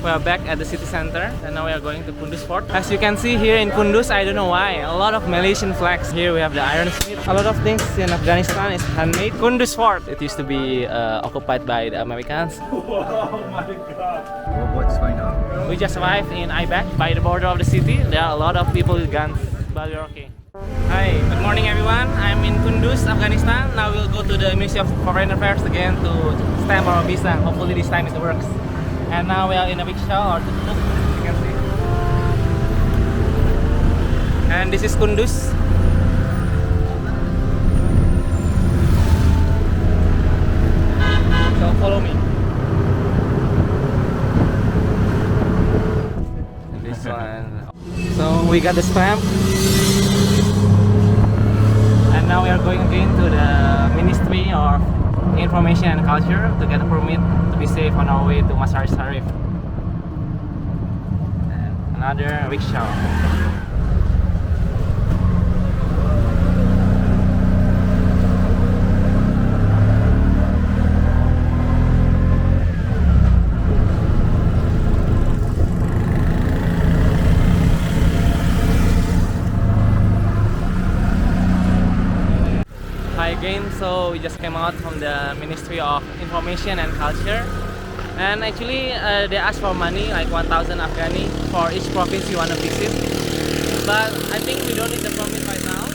We are back at the city center and now we are going to Kunduz Fort. As you can see here in Kunduz, I don't know why, a lot of Malaysian flags. Here we have the Iron Smith. A lot of things in Afghanistan is handmade. Kunduz Fort, it used to be occupied by the Americans. Oh my god. What's going on? We just arrived in Aybak by the border of the city. There are a lot of people with guns, but we're okay. Hi, good morning everyone. I'm in Kunduz, Afghanistan. Now we'll go to the Ministry of Foreign Affairs again to stamp our visa. Hopefully this time it works. And now we are in a rickshaw or tuk-tuk, you can see. And this is Kunduz. So follow me. This one. So we got the stamp. And now we are going again to the Ministry of Information and Culture to get a permit to be safe on our way to Mazar Sharif. And another rickshaw. Again, so we just came out from the Ministry of Information and Culture, and actually they asked for money like 1,000 Afghani for each province you want to visit, but I think we don't need the permit right now.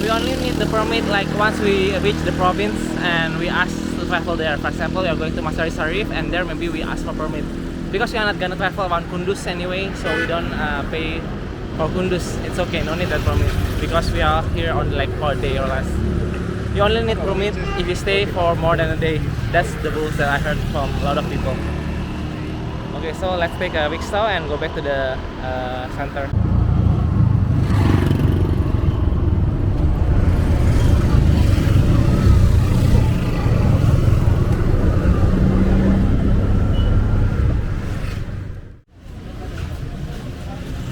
We only need the permit like once we reach the province and we ask to travel there. For example, we are going to Mazar Sharif and there maybe we ask for permit, because we are not gonna travel around Kunduz anyway, so we don't pay for Kunduz. It's okay, no need that permit, because we are here only like for a day or less. You only need permit if you stay for more than a day. That's the rules that I heard from a lot of people. Okay, so let's take a rickshaw and go back to the center.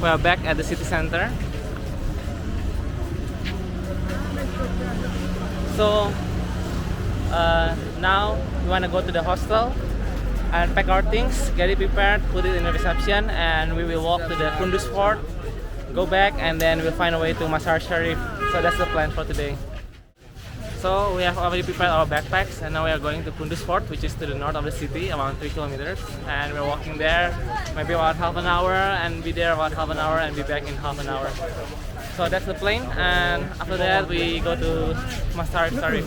We are back at the city center. So now we want to go to the hostel and pack our things, get it prepared, put it in the reception, and we will walk to the Kunduz Fort, go back, and then we'll find a way to Mazar Sharif. So that's the plan for today. So we have already prepared our backpacks and now we are going to Kunduz Fort, which is to the north of the city, around 3 kilometers. And we're walking there maybe about half an hour and be there about half an hour and be back in half an hour. So that's the plan, and after that we go to Mazar Sharif.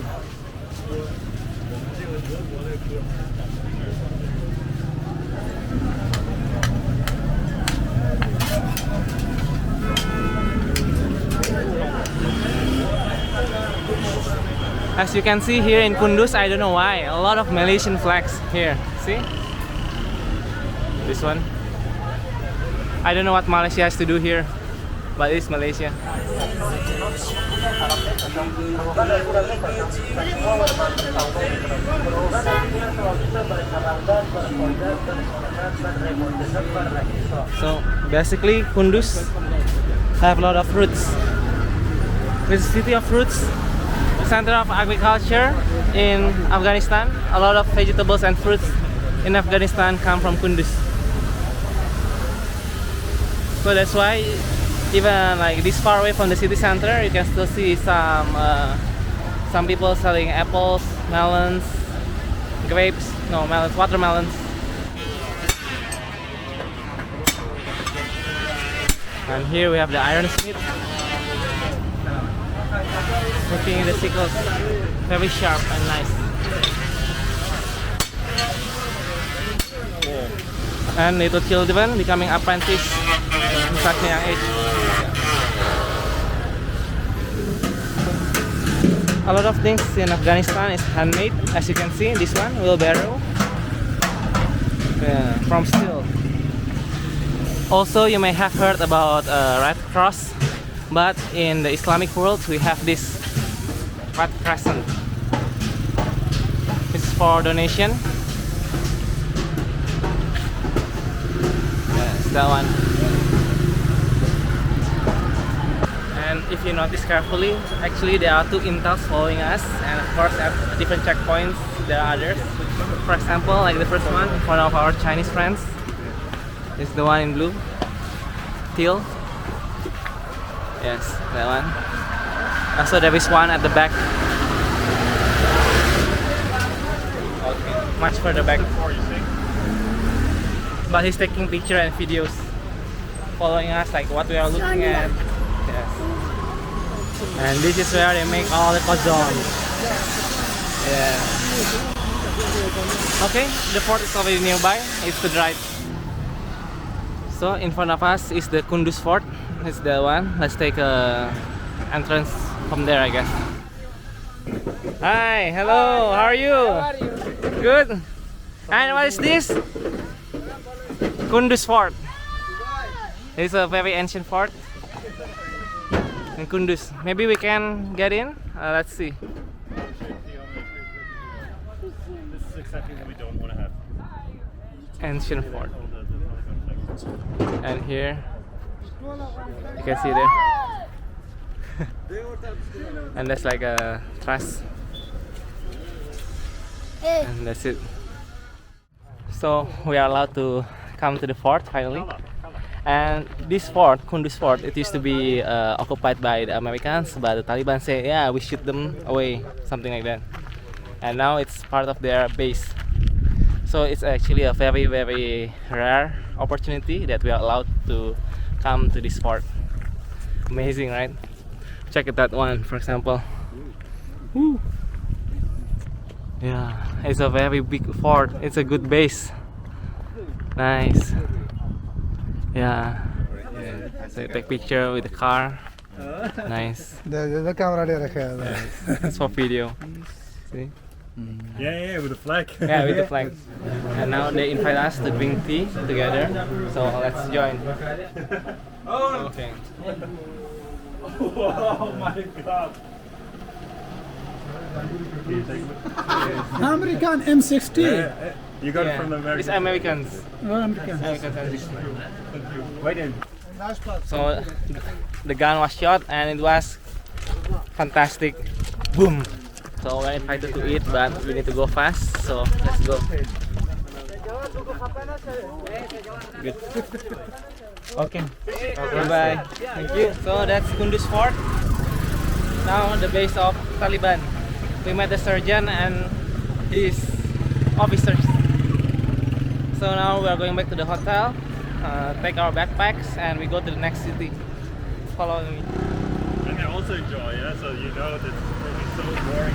As you can see here in Kunduz, I don't know why, a lot of Malaysian flags here. See? This one. I don't know what Malaysia has to do here, but it's Malaysia. So basically Kunduz have a lot of fruits. It's a city of fruits, center of agriculture in Afghanistan. A lot of vegetables and fruits in Afghanistan come from Kunduz. So that's why even like this far away from the city center, you can still see some people selling apples, melons, grapes, no melons, watermelons. And here we have the Iron Smith. Looking at the sickles, very sharp and nice. And little children becoming apprentice in such a young age. A lot of things in Afghanistan is handmade, as you can see. This one, wheelbarrow, from steel. Also, you may have heard about Red Cross, but in the Islamic world we have this Red Crescent. It's for donation. Yes, that one. And if you notice carefully, actually there are two intels following us, and of course at different checkpoints there are others. For example, like the first one, one of our Chinese friends is the one in blue. Teal. Yes, that one. Also, there is one at the back. Okay, much further back. But he's taking pictures and videos, following us like what we are looking at. Yes. And this is where they make all the kozon. Yeah. Okay, the fort is already nearby. It's to the right. So in front of us is the Kunduz Fort. It's the one. Let's take a entrance from there, I guess. Hi, hello. How are you? How are you? Good. And what is this? Kunduz Fort. It's a very ancient fort in Kunduz. Maybe we can get in. Let's see. This is exactly what we don't want to have. Ancient fort. And here, you can see there. And that's like a truss. And that's it. So we are allowed to come to the fort finally. And this fort, Kunduz Fort, it used to be occupied by the Americans, but the Taliban say, yeah, we shoot them away, something like that. And now it's part of their base. So it's actually a very, very rare opportunity that we are allowed to come to this fort. Amazing, right? Check it, that one, for example. Woo. Yeah, it's a very big fort. It's a good base. Nice. Yeah. So take picture with the car. Nice. The camera there. It's for video. See? Yeah, with the flag. Yeah, with the flag. And now they invite us to drink tea together. So let's join. Okay. Oh my god. American M60. You got it Yeah. from the Americans. It's Americans. American. Americans have this. Wait in. So the gun was shot and it was fantastic. Boom. So we're invited to eat, but we need to go fast. So let's go. Good. Okay. Bye bye. Thank you. So that's Kunduz Fort. Now the base of Taliban. We met the surgeon and his officers. So now we are going back to the hotel, take our backpacks, and we go to the next city. Follow me. And they also enjoy, yeah? So you know that it's probably so boring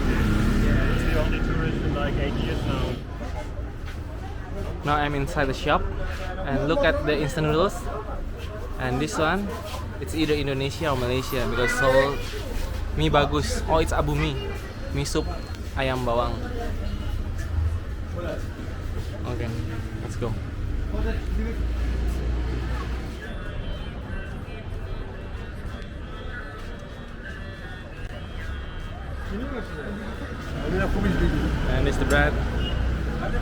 here. It's the only tourist in like 8 years now. Now I'm inside the shop and look at the instant noodles. And this one, it's either Indonesia or Malaysia because so mie bagus. Oh, it's abu mie. Mie soup ayam bawang. Okay, let's go. And this the bread.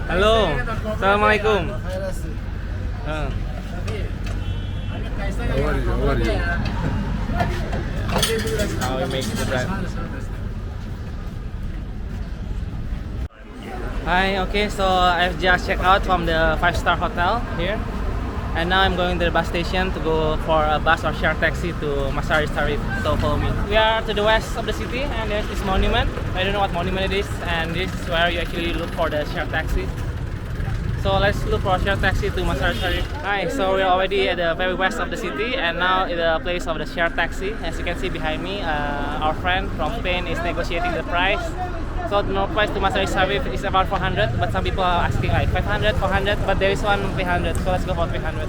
Hello, Assalamualaikum. How are you? How we make the bread. Hi, okay, so I've just checked out from the 5-star hotel here. And now I'm going to the bus station to go for a bus or share taxi to Masari Sharif. So follow me. We are to the west of the city and there's this monument. I don't know what monument it is, and this is where you actually look for the share taxi. So let's look for a share taxi to Masari Sharif. Hi, so we're already at the very west of the city and now in the place of the share taxi. As you can see behind me, our friend from Spain is negotiating the price. So the north price to Masari Sharif is about 400, but some people are asking like 500, 400, but there is one 300, so let's go for 300.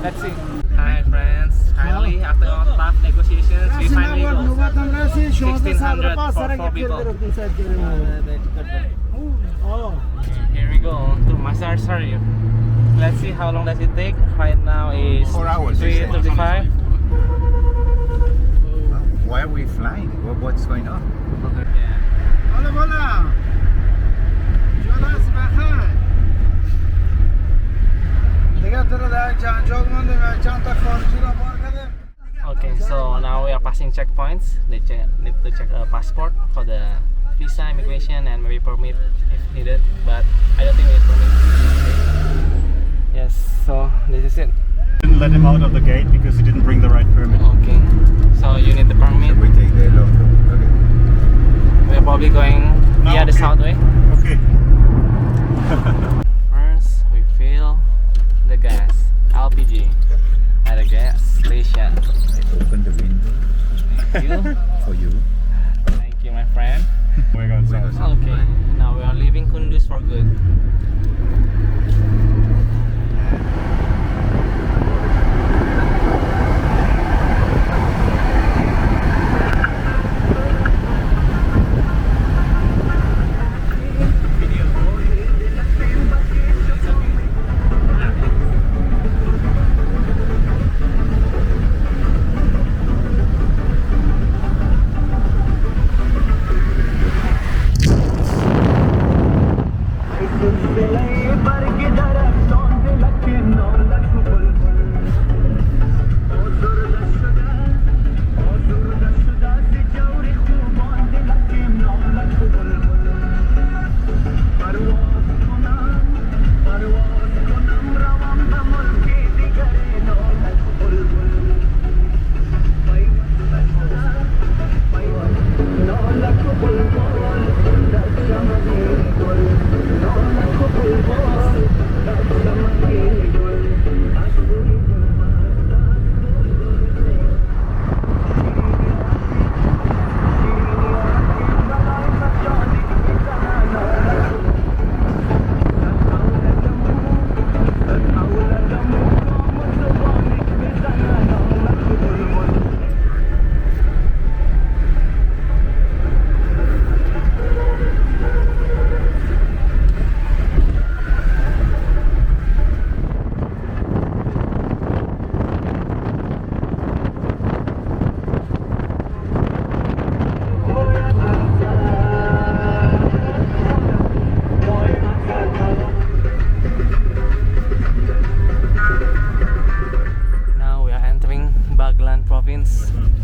Let's see. Hi friends, finally after all tough negotiations, we finally go 1600 for 4 people. Here we go to Masari Sharif. Let's see how long does it take. Right now is 4 hours. 3:35. Why are we flying? What's going on? Yeah. Okay, so now we are passing checkpoints. They need to check a passport for the visa, immigration, and maybe permit if needed. But I don't think we need permit. Yes, so this is it. Didn't let him out of the gate because he didn't bring the right permit. Okay, so you need the permit. We take the long road. Okay. We're probably going via the okay. south way. Okay. First, we fill the gas, LPG, at a gas station. Open the window Thank you. for you. Thank you, my friend. We're going south. Okay, now we are leaving Kunduz for good.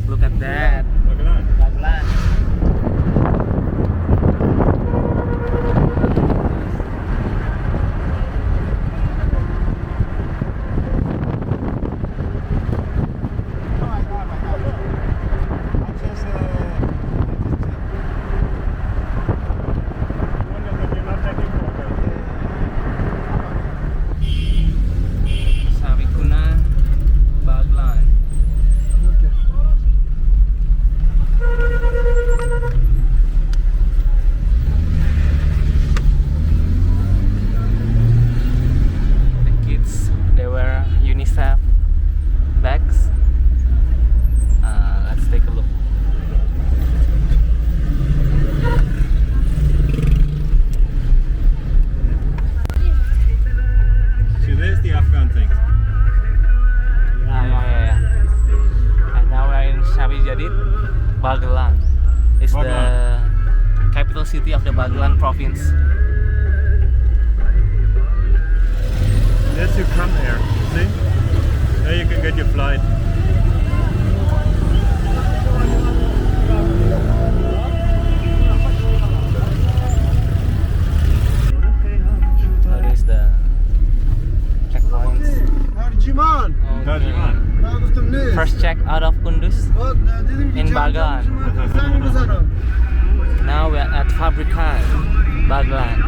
Look at that. Baglan. Baglan is the capital city of the Baglan province. Yes, you come here. See? There you can get your flight. That is the checkpoints. Taliban. First check out of Kunduz in Baglan. Now we are at Fabrikan, Baglan.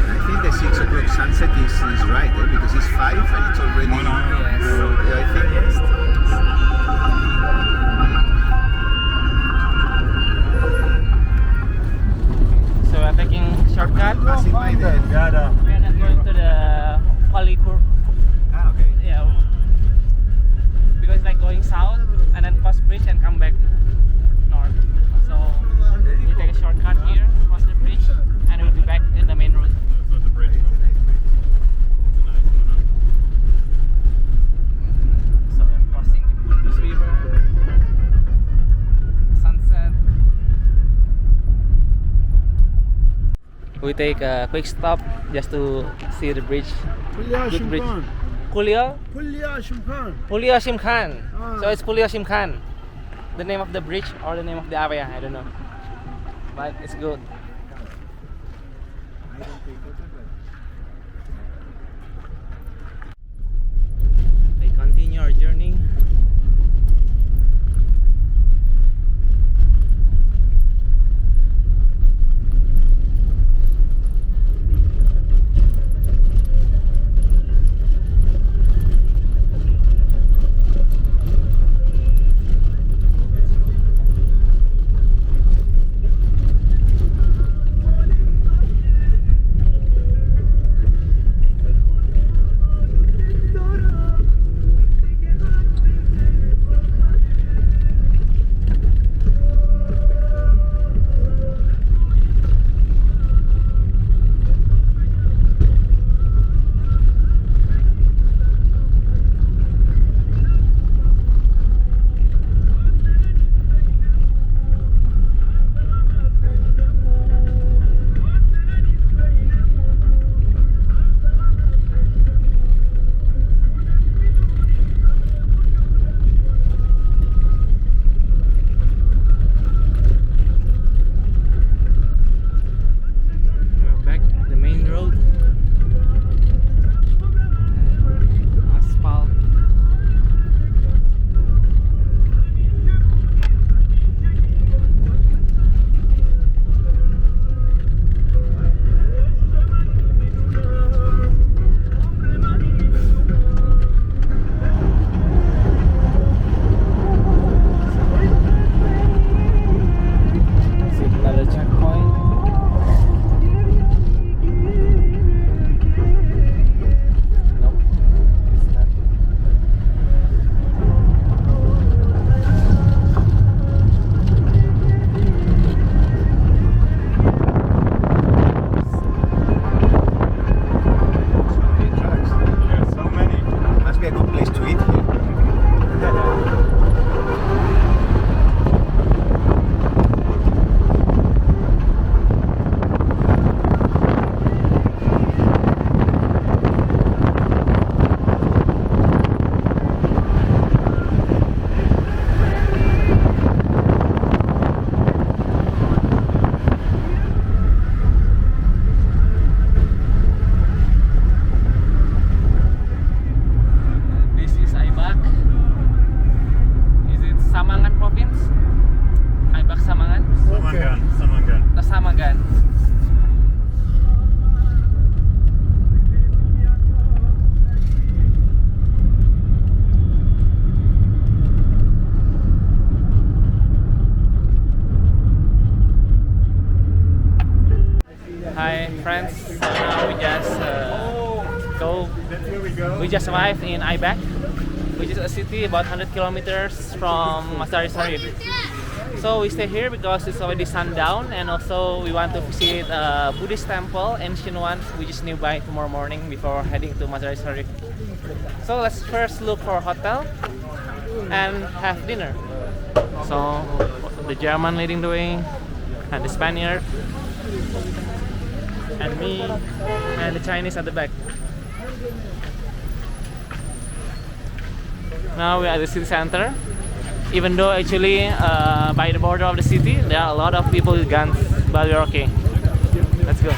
I think the 6 o'clock sunset is right, because it's 5 and it's already. Yes. Yeah, I think yes. So we are taking shortcut. Passing by the. We are not going to the Palikur. Ah, okay. Yeah, because it's like going south and then cross bridge and come back north. So we take a shortcut here, cross the bridge, and we'll be back in the main route. That's the bridge. So we're crossing the Kunduz River, sunset. We take a quick stop just to see the bridge. Good bridge. Kulia? Pulia Shimkan. So it's Pulia Shimkan. the name of the bridge or the name of the area, I don't know. But it's good. We continue our journey. Samangan province. Aybak Samangan. Samangan, Samangan. The Samangan. Hi friends, so now we just That's where we go. we just arrived in Aybak, which is a city about 100 kilometers from Mazar-i Sharif. So we stay here because it's already sundown, and also we want to visit a Buddhist temple, ancient one, which is nearby tomorrow morning before heading to Mazar-i Sharif. So let's first look for a hotel and have dinner. So the German leading the way, and the Spaniard, and me, and the Chinese at the back. Now we are at the city center. Even though actually by the border of the city there are a lot of people with guns, but we're okay. Let's go.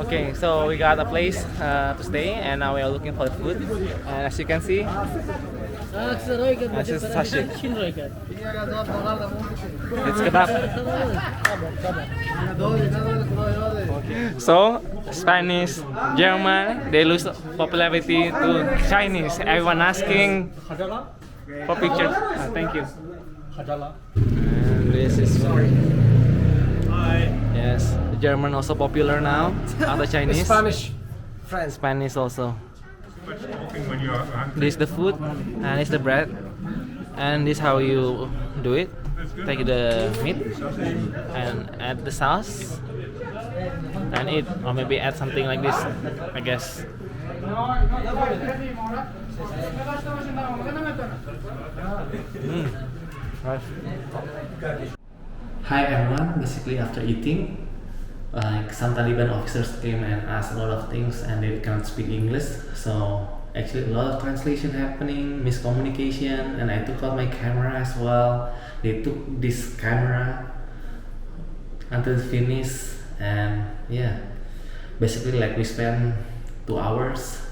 Okay, so we got a place to stay, and now we are looking for the food. And as you can see, this is sashi. It's kebab. So Spanish, German, they lose popularity to Chinese. Everyone asking for pictures. Thank you. And this is Hi. yes, the German also popular now. Other Chinese. Spanish. Spanish also. Much smoking when you are hungry. This is the food, and it's the bread, and this is how you do it. Take the meat and add the sauce and eat, or maybe add something like this, I guess. Right. Hi everyone. Basically, after eating, like some Taliban officers came and asked a lot of things, and they can't speak English, so actually a lot of translation happening, miscommunication, and I took out my camera as well. They took this camera until finish, and yeah, basically like we spent 2 hours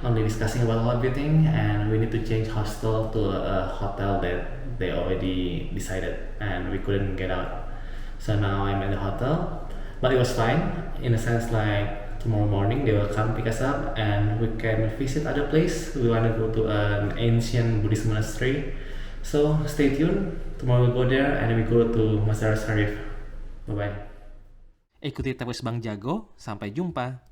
only discussing about everything, and we need to change hostel to a hotel that they already decided, and we couldn't get out. So now I'm at the hotel, but it was fine in a sense like tomorrow morning they will come pick us up and we can visit other place. We want to go to an ancient Buddhist monastery, so stay tuned. Tomorrow we'll go there and we go to Mazar Sharif. Bye bye. Ikuti terus Bang Jago, sampai jumpa.